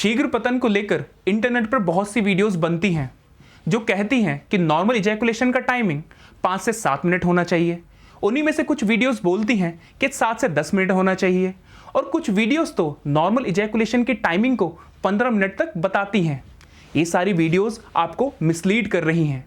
शीघ्र पतन को लेकर इंटरनेट पर बहुत सी वीडियोस बनती हैं जो कहती हैं कि नॉर्मल इजैकुलेशन का टाइमिंग 5 से 7 मिनट होना चाहिए। उन्हीं में से कुछ वीडियोस बोलती हैं कि 7 से 10 मिनट होना चाहिए और कुछ वीडियोस तो नॉर्मल इजैकुलेशन की टाइमिंग को 15 मिनट तक बताती हैं। ये सारी वीडियोस आपको मिसलीड कर रही हैं।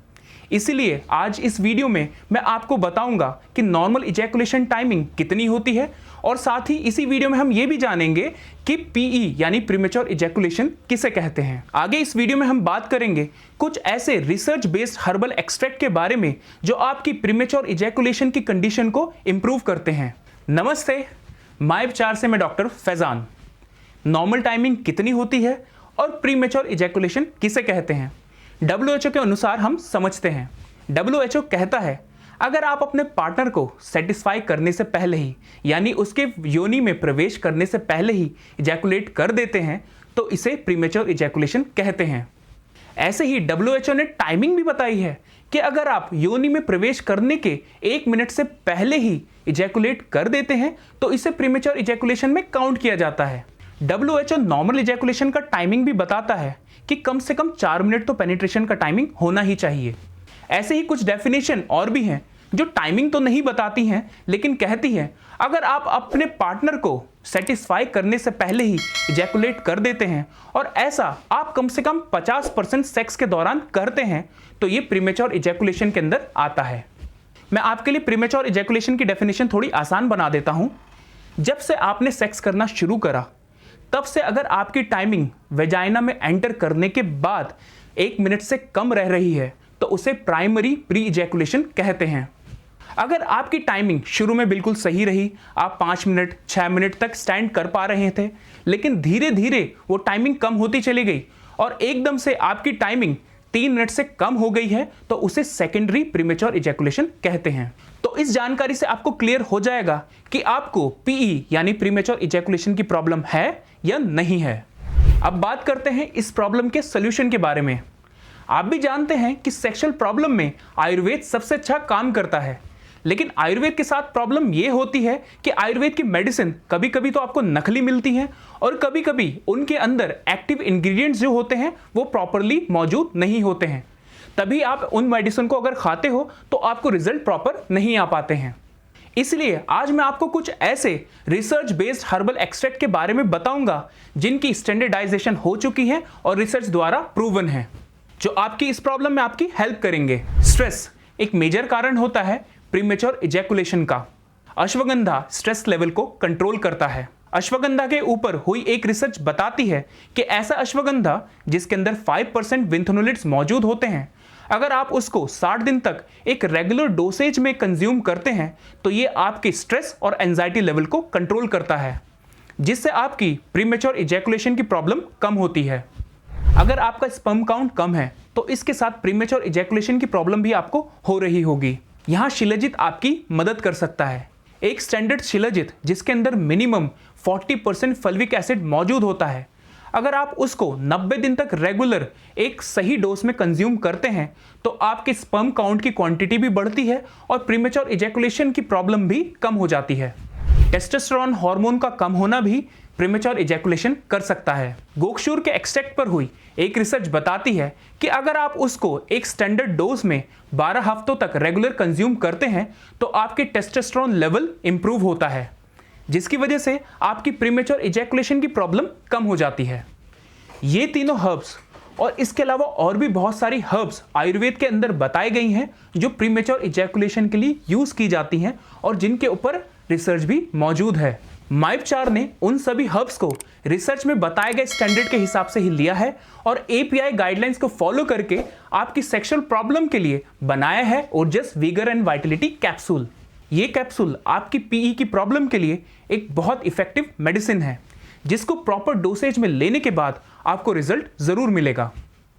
इसीलिए आज इस वीडियो में मैं आपको बताऊंगा कि नॉर्मल इजैकुलेशन टाइमिंग कितनी होती है और साथ ही इसी वीडियो में हम ये भी जानेंगे कि पीई यानी प्रीमेच्योर इजैकुलेशन किसे कहते हैं। आगे इस वीडियो में हम बात करेंगे कुछ ऐसे रिसर्च बेस्ड हर्बल एक्सट्रैक्ट के बारे में जो आपकी प्रीमेच्योर इजैकुलेशन की कंडीशन को इंप्रूव करते हैं। नमस्ते, माय विचार से मैं डॉक्टर फैजान। नॉर्मल टाइमिंग कितनी होती है और प्रीमेच्योर इजैकुलेशन किसे कहते हैं, WHO के अनुसार हम समझते हैं। WHO कहता है अगर आप अपने पार्टनर को सेटिस्फाई करने से पहले ही यानी उसके योनि में प्रवेश करने से पहले ही इजैकुलेट कर देते हैं तो इसे प्रीमेच्योर इजैकुलेशन कहते हैं। ऐसे ही WHO ने टाइमिंग भी बताई है कि अगर आप योनि में प्रवेश करने के 1 मिनट से पहले ही इजैकुलेट कर देते हैं तो इसे प्रीमेच्योर इजैकुलेशन में काउंट किया जाता है। WHO नॉर्मल इजैकुलेशन का टाइमिंग भी बताता है कि कम से कम 4 मिनट तो पेनिट्रेशन का टाइमिंग होना ही चाहिए। ऐसे ही कुछ डेफिनेशन और भी हैं जो टाइमिंग तो नहीं बताती हैं लेकिन कहती हैं अगर आप अपने पार्टनर को सेटिस्फाई करने से पहले ही इजैकुलेट कर देते हैं और ऐसा आप कम से कम 50% सेक्स के दौरान करते हैं तो ये प्रीमेच्योर इजैकुलेशन के अंदर आता है। मैं आपके लिए प्रीमेच्योर इजैकुलेशन की डेफिनेशन थोड़ी आसान बना देता हूं। जब से आपने सेक्स करना शुरू करा तब से अगर आपकी टाइमिंग वेजाइना में एंटर करने के बाद 1 मिनट से कम रह रही है तो उसे प्राइमरी प्री इजैकुलेशन कहते हैं। अगर आपकी टाइमिंग शुरू में बिल्कुल सही रही, आप 5 मिनट 6 मिनट तक स्टैंड कर पा रहे थे, लेकिन धीरे धीरे वो टाइमिंग कम होती चली गई और एकदम से आपकी टाइमिंग 3 मिनट से कम हो गई है तो उसे सेकेंडरी प्रीमेच्योर इजैकुलेशन कहते हैं। तो इस जानकारी से आपको क्लियर हो जाएगा कि आपको पीई यानी प्रीमेच्योर इजैकुलेशन की प्रॉब्लम है या नहीं है। अब बात करते हैं इस प्रॉब्लम के सॉल्यूशन के बारे में। आप भी जानते हैं कि सेक्सुअल प्रॉब्लम में आयुर्वेद सबसे अच्छा काम करता है, लेकिन आयुर्वेद के साथ प्रॉब्लम यह होती है कि आयुर्वेद की मेडिसिन कभी कभी तो आपको नकली मिलती हैं और कभी कभी उनके अंदर एक्टिव इंग्रेडिएंट्स जो होते हैं वो प्रॉपरली मौजूद नहीं होते हैं। तभी आप उन मेडिसिन को अगर खाते हो तो आपको रिजल्ट प्रॉपर नहीं आ पाते हैं। इसलिए आज मैं आपको कुछ ऐसे रिसर्च बेस्ड हर्बल एक्सट्रैक्ट के बारे में बताऊंगा जिनकी स्टैंडर्डाइजेशन हो चुकी है और रिसर्च द्वारा प्रूवन है, जो आपकी इस प्रॉब्लम में आपकी हेल्प करेंगे। स्ट्रेस एक मेजर कारण होता है प्रीमेच्योर इजैकुलेशन का। अश्वगंधा स्ट्रेस लेवल को कंट्रोल करता है। अश्वगंधा के ऊपर हुई एक रिसर्च बताती है कि ऐसा अश्वगंधा जिसके अंदर 5% विंथोनोलिड्स मौजूद होते हैं, अगर आप उसको 60 दिन तक एक रेगुलर डोसेज में कंज्यूम करते हैं तो ये आपके स्ट्रेस और एंजाइटी लेवल को कंट्रोल करता है, जिससे आपकी प्रीमेच्योर इजैकुलेशन की प्रॉब्लम कम होती है। अगर आपका स्पर्म काउंट कम है तो इसके साथ प्रीमेच्योर इजैकुलेशन की प्रॉब्लम भी आपको हो रही होगी। यहाँ शिलाजित आपकी मदद कर सकता है। एक स्टैंडर्ड शिलाजित जिसके अंदर मिनिमम 40% फल्विक एसिड मौजूद होता है, अगर आप उसको 90 दिन तक रेगुलर एक सही डोज में कंज्यूम करते हैं तो आपके स्पर्म काउंट की क्वांटिटी भी बढ़ती है और प्रीमेच्योर इजैकुलेशन की प्रॉब्लम भी कम हो जाती है। टेस्टोस्टेरोन हार्मोन का कम होना भी प्रीमेच्योर इजैकुलेशन कर सकता है। गोक्षूर के एक्सट्रैक्ट पर हुई एक रिसर्च बताती है कि अगर आप उसको एक स्टैंडर्ड डोज में 12 हफ्तों तक रेगुलर कंज्यूम करते हैं तो आपके टेस्टोस्टेरोन लेवल इंप्रूव होता है, जिसकी वजह से आपकी प्रीमेच्योर इजैकुलेशन की प्रॉब्लम कम हो जाती है। ये तीनों हर्ब्स और इसके अलावा और भी बहुत सारी हर्ब्स आयुर्वेद के अंदर बताई गई हैं जो प्रीमेच्योर इजैकुलेशन के लिए यूज की जाती हैं और जिनके ऊपर रिसर्च भी मौजूद है। माइपचार ने उन सभी हर्ब्स को रिसर्च में बताए गए स्टैंडर्ड के हिसाब से ही लिया है और API गाइडलाइंस को फॉलो करके आपकी सेक्सुअल प्रॉब्लम के लिए बनाया है ओरजस विगर एंड वाइटलिटी कैप्सूल। ये कैप्सूल आपकी पीई की प्रॉब्लम के लिए एक बहुत इफेक्टिव मेडिसिन है, जिसको प्रॉपर डोसेज में लेने के बाद आपको रिजल्ट जरूर मिलेगा।